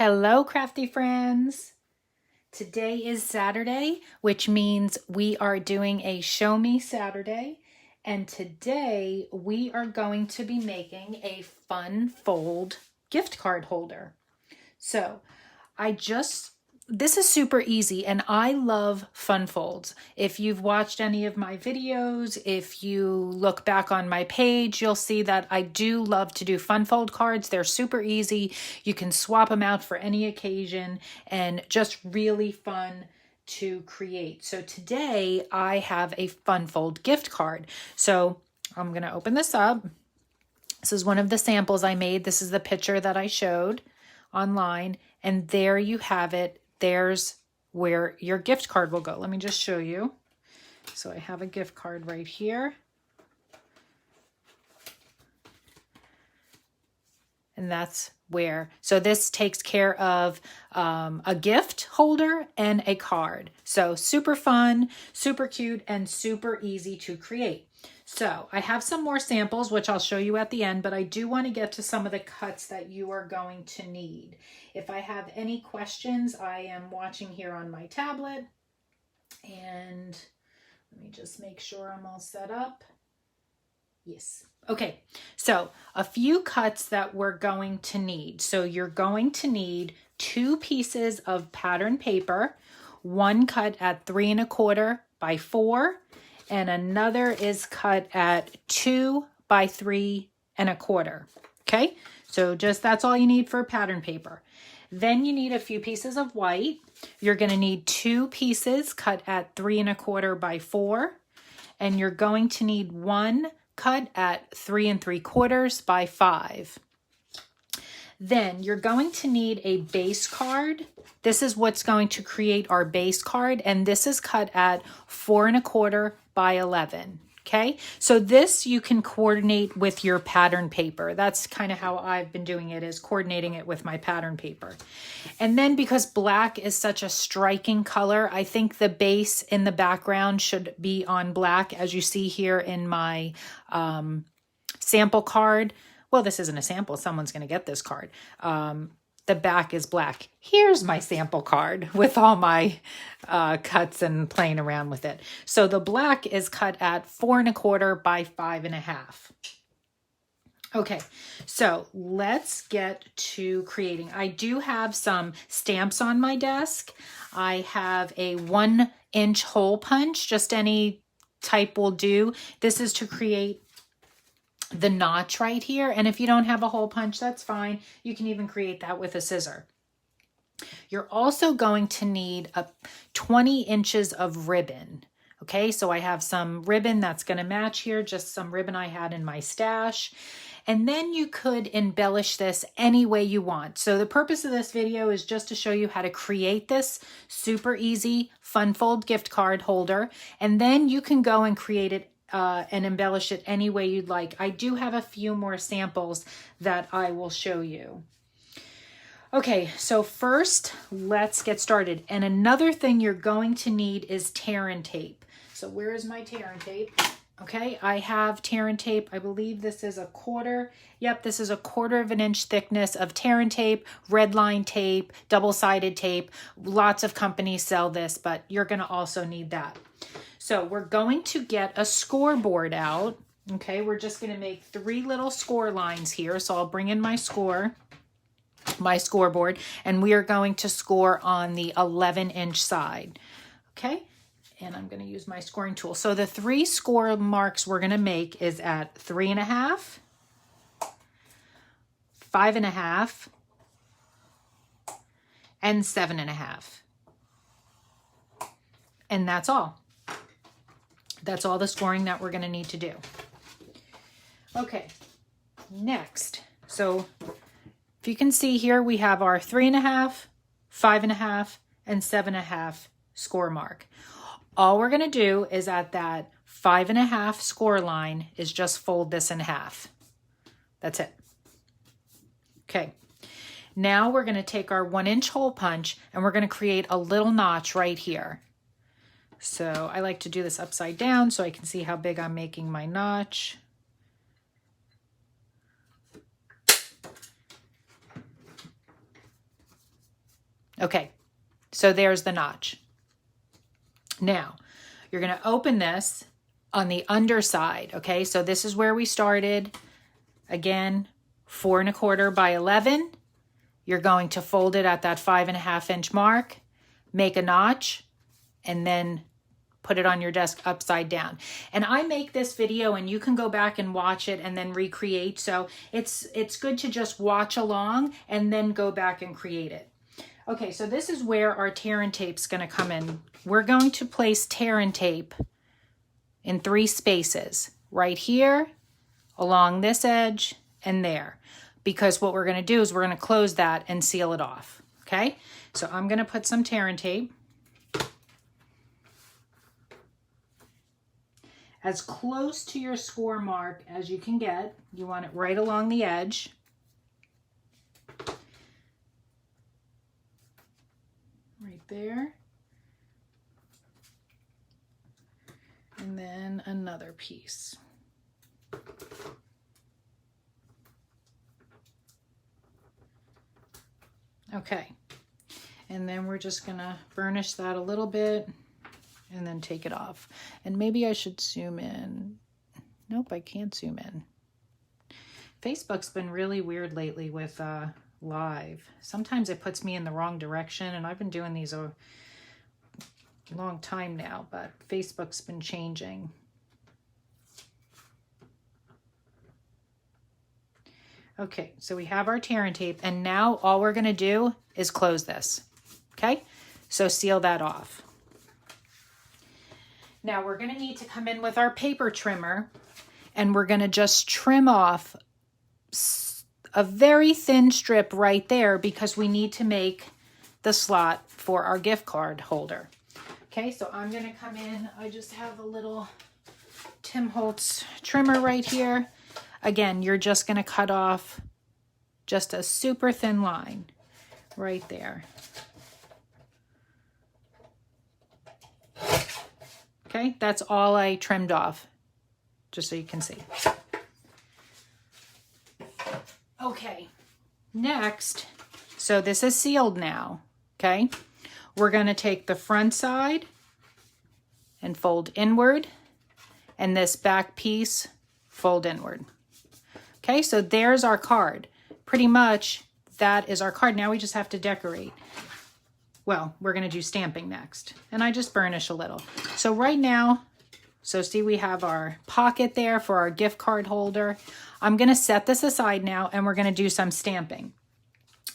Hello, crafty friends. Today is Saturday, which means we are doing a Show Me Saturday. And today we are going to be making a fun fold gift card holder. So this is super easy and I love fun folds. If you've watched any of my videos, if you look back on my page, you'll see that I do love to do fun fold cards. They're super easy. You can swap them out for any occasion and just really fun to create. So today I have a fun fold gift card. So I'm going to open this up. This is one of the samples I made. This is the picture that I showed online, and there you have it. There's where your gift card will go. Let me just show you. So I have a gift card right here. And that's where, so this takes care of a gift holder and a card. So super fun, super cute, and super easy to create. So I have some more samples, which I'll show you at the end, but I do want to get to some of the cuts that you are going to need. If I have any questions, I am watching here on my tablet. And let me just make sure I'm all set up. Yes. Okay, so a few cuts that we're going to need. So you're going to need 2 pieces of pattern paper, one cut at 3 1/4 by 4, and another is cut at 2 by 3 1/4. Okay, so that's all you need for pattern paper. Then you need a few pieces of white. You're going to need 2 pieces cut at 3 1/4 by 4, and you're going to need one cut at 3 3/4 by 5. Then you're going to need a base card. This is what's going to create our base card, and this is cut at 4 1/4 by 11. Okay, so this you can coordinate with your pattern paper. That's kind of how I've been doing it, is coordinating it with my pattern paper. And then because black is such a striking color, I think the base in the background should be on black, as you see here in my sample card. Well, this isn't a sample. Someone's going to get this card. The back is black. Here's my sample card with all my cuts and playing around with it. So the black is cut at 4 1/4 by 5 1/2. Okay, so let's get to creating. I do have some stamps on my desk. I have a 1-inch hole punch, just any type will do. This is to create the notch right here. And if you don't have a hole punch, that's fine. You can even create that with a scissor. You're also going to need 20 inches of ribbon. Okay, so I have some ribbon that's going to match here, just some ribbon I had in my stash. And then you could embellish this any way you want. So the purpose of this video is just to show you how to create this super easy fun fold gift card holder. And then you can go and create it and embellish it any way you'd like. I do have a few more samples that I will show you. Okay, so first, let's get started. And another thing you're going to need is tear and tape. So where is my tear and tape? Okay, I have tear and tape. I believe this is 1/4. Yep, this is 1/4 of an inch thickness of tear and tape, red line tape, double-sided tape. Lots of companies sell this, but you're going to also need that. So we're going to get a scoreboard out. Okay, we're just going to make 3 little score lines here. So I'll bring in my scoreboard, and we are going to score on the 11-inch side. Okay, and I'm going to use my scoring tool. So the 3 score marks we're going to make is at 3 1/2, 5 1/2, and 7 1/2. And that's all. That's all the scoring that we're going to need to do. Okay, next. So if you can see here, we have our 3 1/2, 5 1/2, and 7 1/2 score mark. All we're going to do is at that 5 1/2 score line is just fold this in half. That's it. Okay. Now we're going to take our 1-inch hole punch and we're going to create a little notch right here. So I like to do this upside down so I can see how big I'm making my notch. Okay, so there's the notch. Now, you're going to open this on the underside, okay? So this is where we started. Again, 4 1/4 by 11. You're going to fold it at that 5.5 inch mark, make a notch, and then put it on your desk upside down. And I make this video and you can go back and watch it and then recreate. So it's good to just watch along and then go back and create it. Okay, so this is where our tear and tape's going to come in. We're going to place tear and tape in 3 spaces, right here, along this edge, and there. Because what we're going to do is we're going to close that and seal it off. Okay, so I'm going to put some tear and tape as close to your score mark as you can get. You want it right along the edge. Right there. And then another piece. Okay, and then we're just gonna burnish that a little bit and then take it off. And maybe I should zoom in. Nope, I can't zoom in. Facebook's been really weird lately with live. Sometimes it puts me in the wrong direction, and I've been doing these a long time now, but Facebook's been changing. Okay, so we have our tear and tape, and now all we're going to do is close this. Okay, so seal that off. Now we're going to need to come in with our paper trimmer, and we're going to just trim off a very thin strip right there because we need to make the slot for our gift card holder. Okay, so I'm going to come in. I just have a little Tim Holtz trimmer right here. Again, you're just going to cut off just a super thin line right there. Okay, that's all I trimmed off, just so you can see. Okay, next, so this is sealed now, okay? We're going to take the front side and fold inward, and this back piece fold inward. Okay, so there's our card. Pretty much that is our card. Now we just have to decorate. Well, we're going to do stamping next. And I just burnish a little. So right now, so see we have our pocket there for our gift card holder. I'm going to set this aside now and we're going to do some stamping.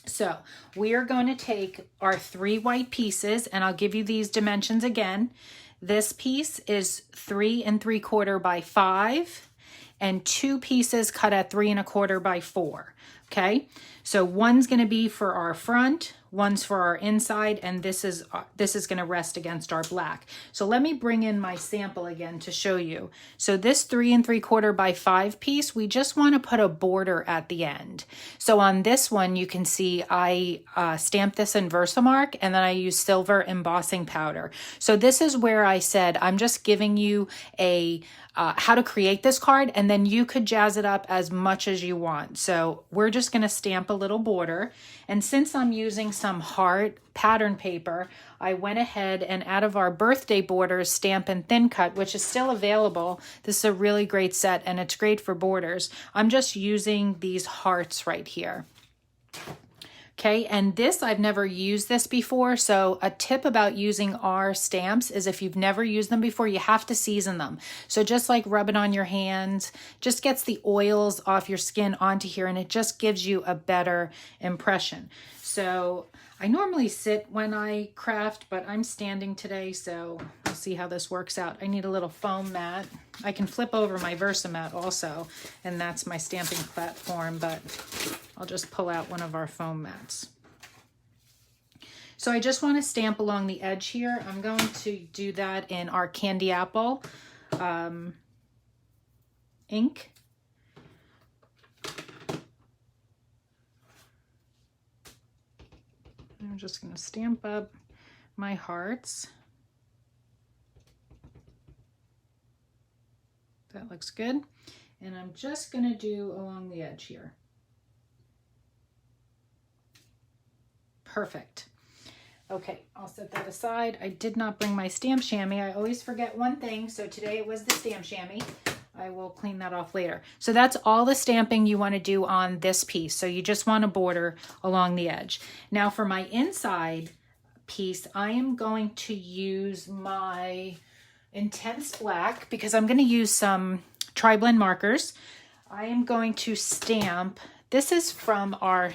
So we are going to take our 3 white pieces, and I'll give you these dimensions again. This piece is 3 3/4 by 5. And 2 pieces cut at 3 1/4 by 4. Okay, so one's going to be for our front, one's for our inside, and this is going to rest against our black. So let me bring in my sample again to show you. So this 3 3/4 by 5 piece, we just want to put a border at the end. So on this one, you can see I stamped this in Versamark, and then I used silver embossing powder. So this is where I said I'm just giving you a how to create this card, and then you could jazz it up as much as you want. So we're just going to stamp a little border, and since I'm using some heart pattern paper, I went ahead and out of our birthday borders stamp and thin cut, which is still available. This is a really great set, and it's great for borders. I'm just using these hearts right here. Okay, and this, I've never used this before, so a tip about using our stamps is if you've never used them before, you have to season them. So just like rub it on your hands, just gets the oils off your skin onto here, and it just gives you a better impression. So I normally sit when I craft, but I'm standing today, so we'll see how this works out. I need a little foam mat. I can flip over my Versamat also, and that's my stamping platform, but I'll just pull out one of our foam mats. So I just want to stamp along the edge here. I'm going to do that in our Candy Apple ink. I'm just going to stamp up my hearts. That looks good. And I'm just going to do along the edge here. Perfect. Okay, I'll set that aside. I did not bring my stamp chamois. I always forget one thing, so today it was the stamp chamois. I will clean that off later. So that's all the stamping you want to do on this piece. So you just want a border along the edge. Now for my inside piece, I am going to use my Intense Black because I'm going to use some tri-blend markers. I am going to stamp. This is from our,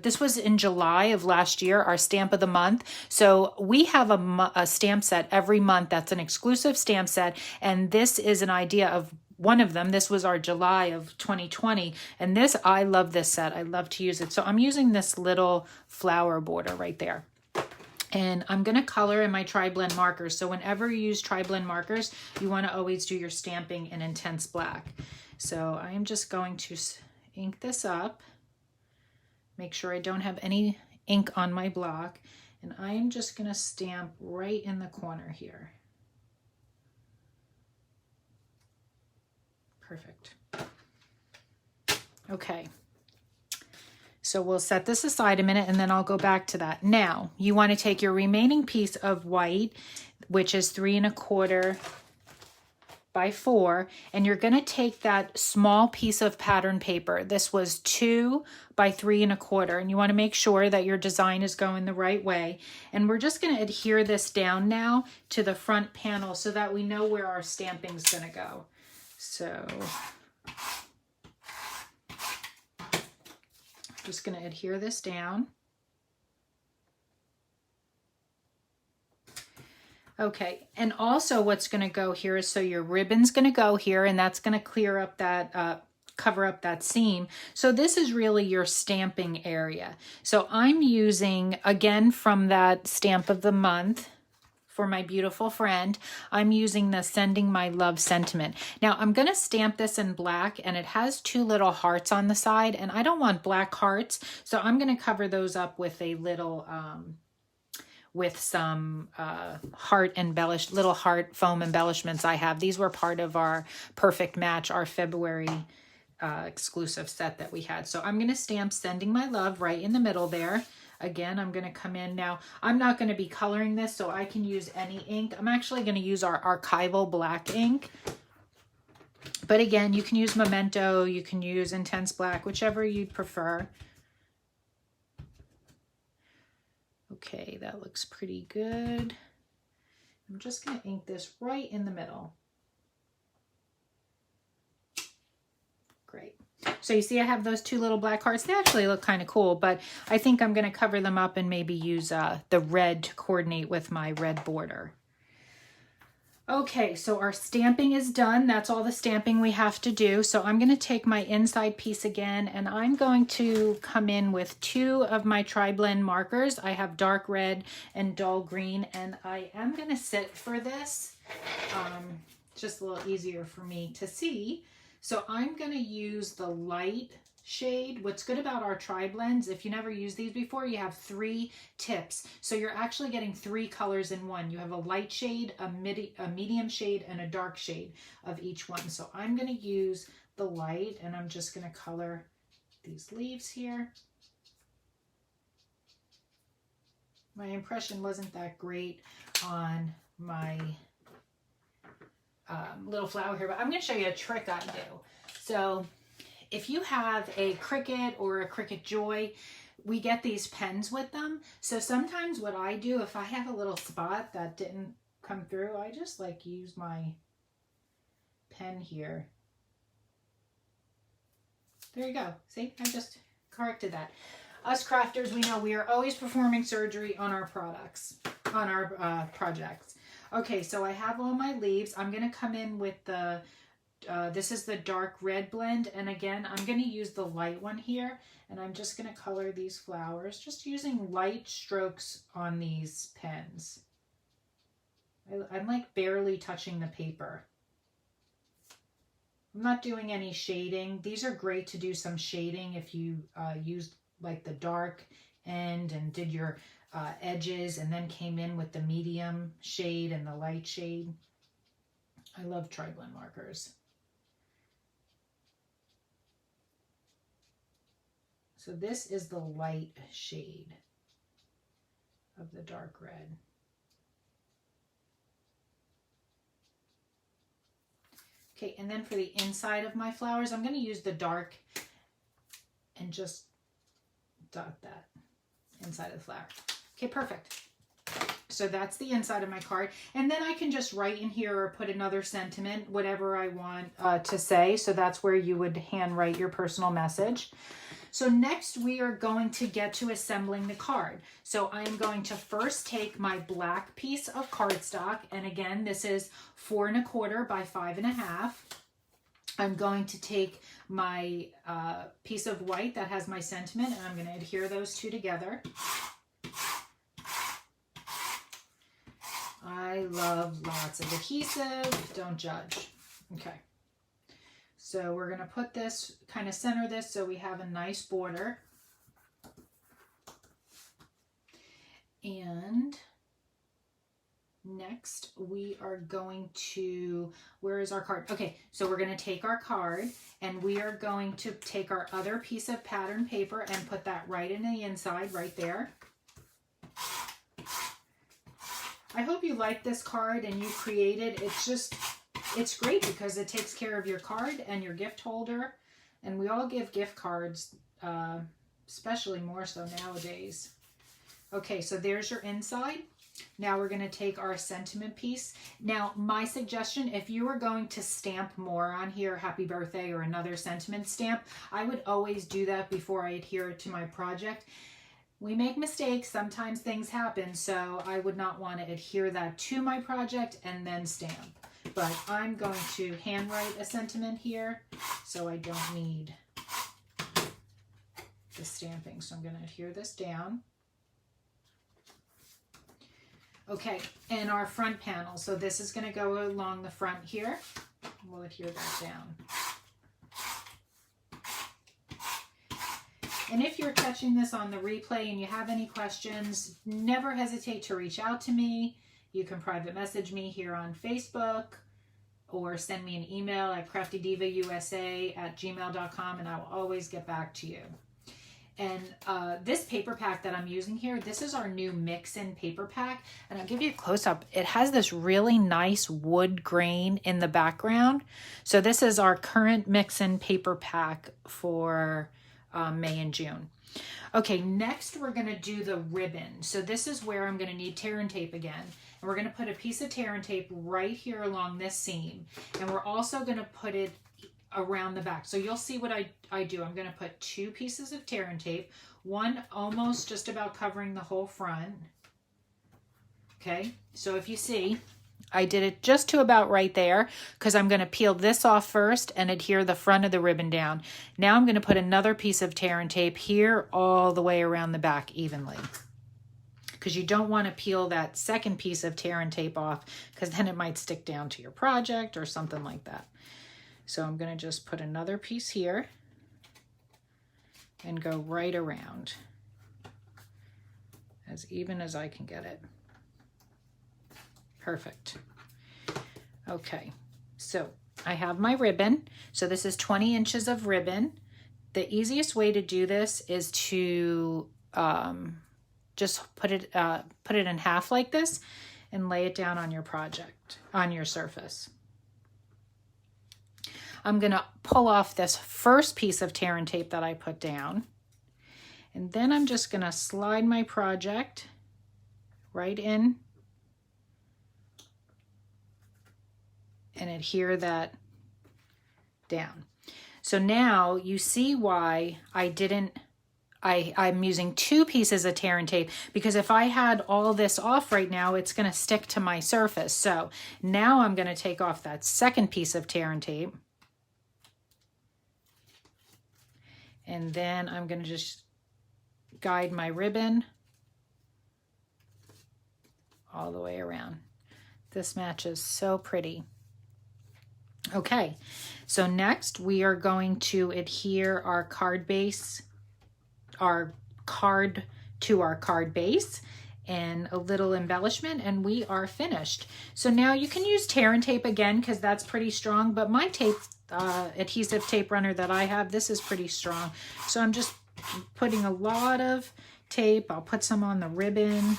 this was in July of last year, our stamp of the month. So we have a stamp set every month that's an exclusive stamp set. And this is an idea of one of them. This was our July of 2020. And this, I love this set. I love to use it. So I'm using this little flower border right there. And I'm going to color in my tri-blend markers. So whenever you use tri-blend markers, you want to always do your stamping in Intense Black. So I am just going to ink this up. Make sure I don't have any ink on my block. And I am just going to stamp right in the corner here. Perfect. Okay. So we'll set this aside a minute and then I'll go back to that. Now, you want to take your remaining piece of white, which is 3 1/4 by 4, and you're going to take that small piece of pattern paper. This was 2 by 3 1/4, and you want to make sure that your design is going the right way. And we're just going to adhere this down now to the front panel so that we know where our stamping is going to go. So just going to adhere this down. Okay, and also what's going to go here is, so your ribbon's going to go here, and that's going to clear up that, cover up that seam. So this is really your stamping area. So I'm using, again, from that stamp of the month, for my beautiful friend, I'm using the Sending My Love Sentiment. Now I'm going to stamp this in black, and it has 2 little hearts on the side, and I don't want black hearts, so I'm going to cover those up with a little, with some little heart foam embellishments I have. These were part of our Perfect Match, our February exclusive set that we had. So I'm going to stamp Sending My Love right in the middle there. Again, I'm going to come in now. I'm not going to be coloring this, so I can use any ink. I'm actually going to use our archival black ink. But again, you can use Memento, you can use Intense Black, whichever you'd prefer. Okay, that looks pretty good. I'm just going to ink this right in the middle. Great. So you see I have those 2 little black hearts. They actually look kind of cool, but I think I'm going to cover them up and maybe use the red to coordinate with my red border. Okay, so our stamping is done. That's all the stamping we have to do. So I'm going to take my inside piece again, and I'm going to come in with 2 of my tri-blend markers. I have dark red and dull green, and I am going to sit for this. Just a little easier for me to see. So I'm going to use the light shade. What's good about our tri-blends, if you never used these before, you have 3 tips. So you're actually getting 3 colors in one. You have a light shade, a medium shade, and a dark shade of each one. So I'm going to use the light, and I'm just going to color these leaves here. My impression wasn't that great on my little flower here, but I'm going to show you a trick I do. So if you have a Cricut or a Cricut Joy, we get these pens with them. So sometimes what I do, if I have a little spot that didn't come through, I just like use my pen here. There you go. See, I just corrected that. Us crafters, we know we are always performing surgery on our products, on our projects. Okay, so I have all my leaves. I'm going to come in with the, this is the dark red blend. And again, I'm going to use the light one here. And I'm just going to color these flowers, just using light strokes on these pens. I'm like barely touching the paper. I'm not doing any shading. These are great to do some shading if you used like the dark end and did your edges and then came in with the medium shade and the light shade. I love tri-blend markers. So this is the light shade of the dark red. Okay, and then for the inside of my flowers, I'm going to use the dark and just dot that inside of the flower. Okay, perfect. So that's the inside of my card. And then I can just write in here or put another sentiment, whatever I want to say. So that's where you would handwrite your personal message. So next we are going to get to assembling the card. So I'm going to first take my black piece of cardstock. And again, this is 4 1/4 by 5 1/2. I'm going to take my piece of white that has my sentiment, and I'm going to adhere those two together. I love lots of adhesive, don't judge. Okay, so we're going to put this, kind of center this so we have a nice border. And next we are going to, where is our card? Okay, so we're going to take our card and we are going to take our other piece of pattern paper and put that right in the inside, right there. I hope you like this card and you created, it's great because it takes care of your card and your gift holder. And we all give gift cards, especially more so nowadays. Okay, so there's your inside. Now we're going to take our sentiment piece. Now, my suggestion, if you were going to stamp more on here, happy birthday or another sentiment stamp, I would always do that before I adhere it to my project. We make mistakes, sometimes things happen, so I would not want to adhere that to my project and then stamp. But I'm going to handwrite a sentiment here, so I don't need the stamping. So I'm going to adhere this down. Okay, and our front panel. So this is going to go along the front here. We'll adhere that down. And if you're catching this on the replay and you have any questions, never hesitate to reach out to me. You can private message me here on Facebook or send me an email at craftydivausa@gmail.com and I will always get back to you. And this paper pack that I'm using here, this is our new mix-in paper pack. And I'll give you a close-up. It has this really nice wood grain in the background. So this is our current mix-in paper pack for May and June. Okay, next we're going to do the ribbon. So this is where I'm going to need tear and tape again. And we're going to put a piece of tear and tape right here along this seam. And we're also going to put it around the back. So you'll see what I do. I'm going to put 2 pieces of tear and tape, one almost just about covering the whole front. Okay, so if you see, I did it just to about right there because I'm going to peel this off first and adhere the front of the ribbon down. Now I'm going to put another piece of tear and tape here all the way around the back evenly, because you don't want to peel that second piece of tear and tape off because then it might stick down to your project or something like that. So I'm going to just put another piece here and go right around as even as I can get it. Perfect. Okay, so I have my ribbon. So this is 20 inches of ribbon. The easiest way to do this is to just put it in half like this and lay it down on your project, on your surface. I'm going to pull off this first piece of tear and tape that I put down. And then I'm just going to slide my project right in and adhere that down. So now you see why I'm using 2 pieces of tear and tape, because if I had all this off right now, it's going to stick to my surface. So now I'm going to take off that second piece of tear and tape. And then I'm going to just guide my ribbon all the way around. This matches so pretty. Okay, so next we are going to adhere our card base, our card to our card base, and a little embellishment, and we are finished. So now you can use tear and tape again because that's pretty strong, but my tape, adhesive tape runner that I have, this is pretty strong. So I'm just putting a lot of tape. I'll put some on the ribbon.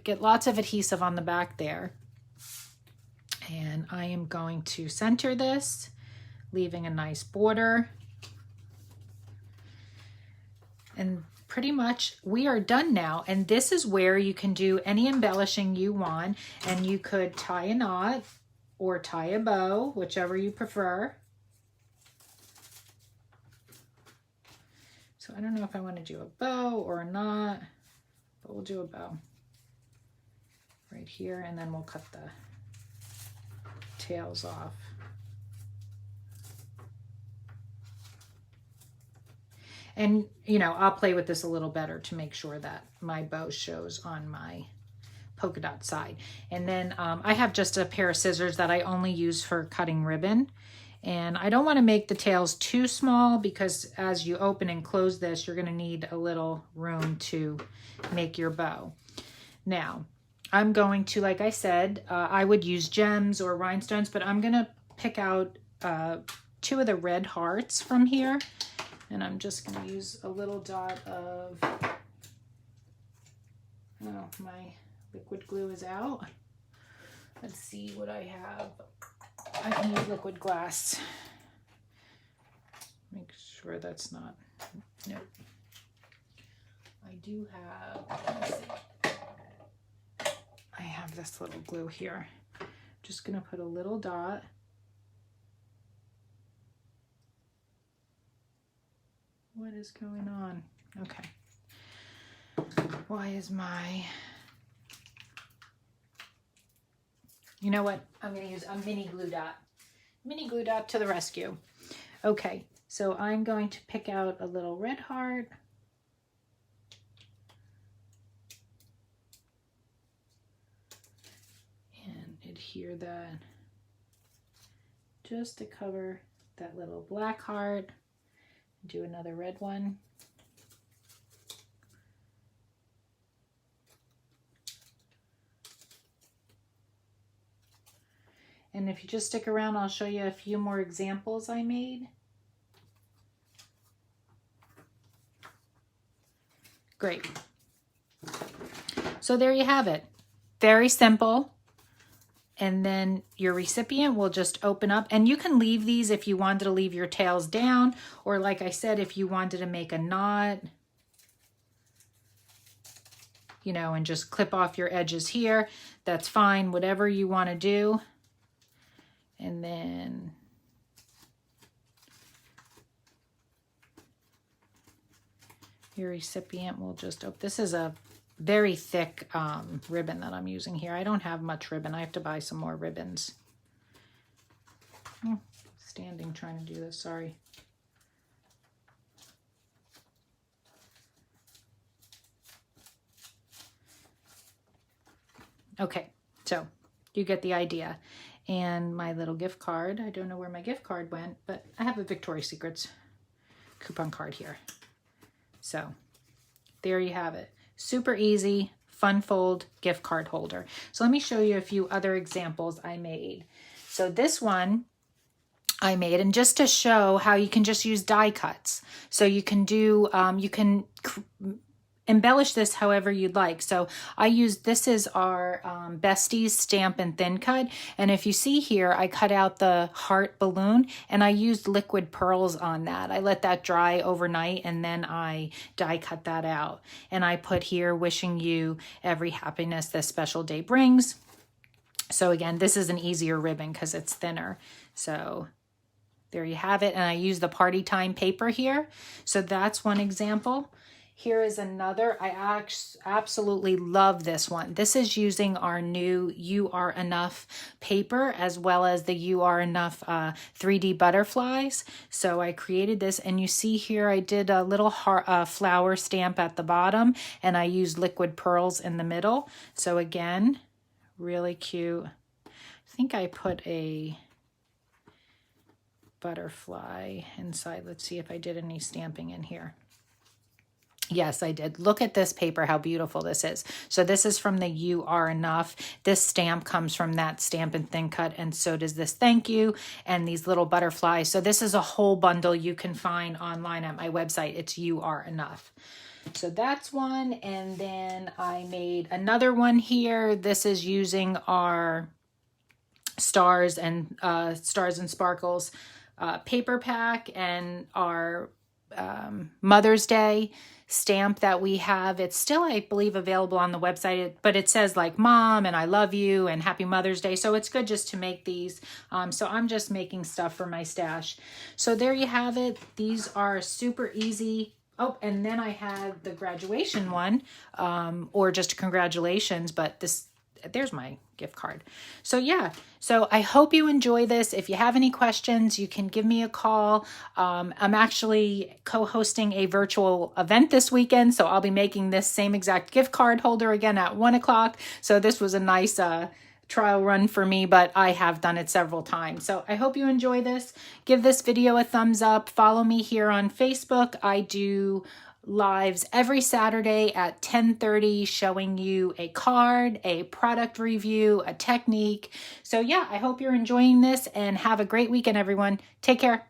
get lots of adhesive on the back there. And I am going to center this, leaving a nice border. And pretty much we are done now. And this is where you can do any embellishing you want. And you could tie a knot or tie a bow, whichever you prefer. So I don't know if I want to do a bow or a knot, but we'll do a bow right here, and then we'll cut the tails off. And, you know, I'll play with this a little better to make sure that my bow shows on my polka dot side. And then I have just a pair of scissors that I only use for cutting ribbon. And I don't want to make the tails too small because as you open and close this, you're going to need a little room to make your bow. Now, I'm going to, like I said, I would use gems or rhinestones, but I'm going to pick out 2 of the red hearts from here. And I'm just going to use a little dot of, oh, my liquid glue is out. Let's see what I have. I can use liquid glass. Make sure that's not, nope. I do have, let's see. I have this little glue here. Just gonna put a little dot. What is going on? Okay. Why is my, you know what? I'm going to use a mini glue dot. Mini glue dot to the rescue. Okay, so I'm going to pick out a little red heart. And adhere that just to cover that little black heart. Do another red one. And if you just stick around, I'll show you a few more examples I made. Great. So there you have it. Very simple. And then your recipient will just open up, and you can leave these if you wanted to leave your tails down, or like I said, if you wanted to make a knot, you know, and just clip off your edges here, that's fine, whatever you want to do. And then your recipient will just open. This is a very thick ribbon that I'm using here. I don't have much ribbon. I have to buy some more ribbons. Standing trying to do this, sorry. Okay, so you get the idea. And my little gift card, I don't know where my gift card went, but I have a Victoria's Secrets coupon card here. So there you have it. Super easy, fun fold gift card holder. So let me show you a few other examples I made. So this one I made, and just to show how you can just use die cuts. So you can do, you can embellish this however you'd like. So I used, this is our Besties stamp and thin cut. And if you see here, I cut out the heart balloon and I used liquid pearls on that. I let that dry overnight and then I die cut that out. And I put here, wishing you every happiness this special day brings. So again, this is an easier ribbon because it's thinner. So there you have it. And I use the party time paper here. So that's one example. Here is another. I absolutely love this one. This is using our new You Are Enough paper as well as the You Are Enough 3D butterflies. So I created this, and you see here I did a little flower stamp at the bottom, and I used liquid pearls in the middle. So again, really cute. I think I put a butterfly inside. Let's see if I did any stamping in here. Yes, I did. Look at this paper, how beautiful this is. So this is from the You Are Enough. This stamp comes from that stamp and thin cut, and so does this thank you and these little butterflies. So this is a whole bundle you can find online at my website. It's You Are Enough. So that's one. And then I made another one here. This is using our Stars and Sparkles paper pack and our Mother's Day stamp that we have. It's still, I believe, available on the website, but it says like Mom and I love you and Happy Mother's Day. So it's good just to make these. So I'm just making stuff for my stash. So there you have it. These are super easy. Oh, and then I had the graduation one, or just congratulations, but there's my gift card. So yeah, so I hope you enjoy this. If you have any questions, you can give me a call. I'm actually co-hosting a virtual event this weekend, so I'll be making this same exact gift card holder again at 1 o'clock. So this was a nice trial run for me, but I have done it several times. So I hope you enjoy this. Give this video a thumbs up. Follow me here on Facebook. I do lives every Saturday at 10:30 showing you a card, a product review, a technique. So yeah, I hope you're enjoying this and have a great weekend, everyone. Take care.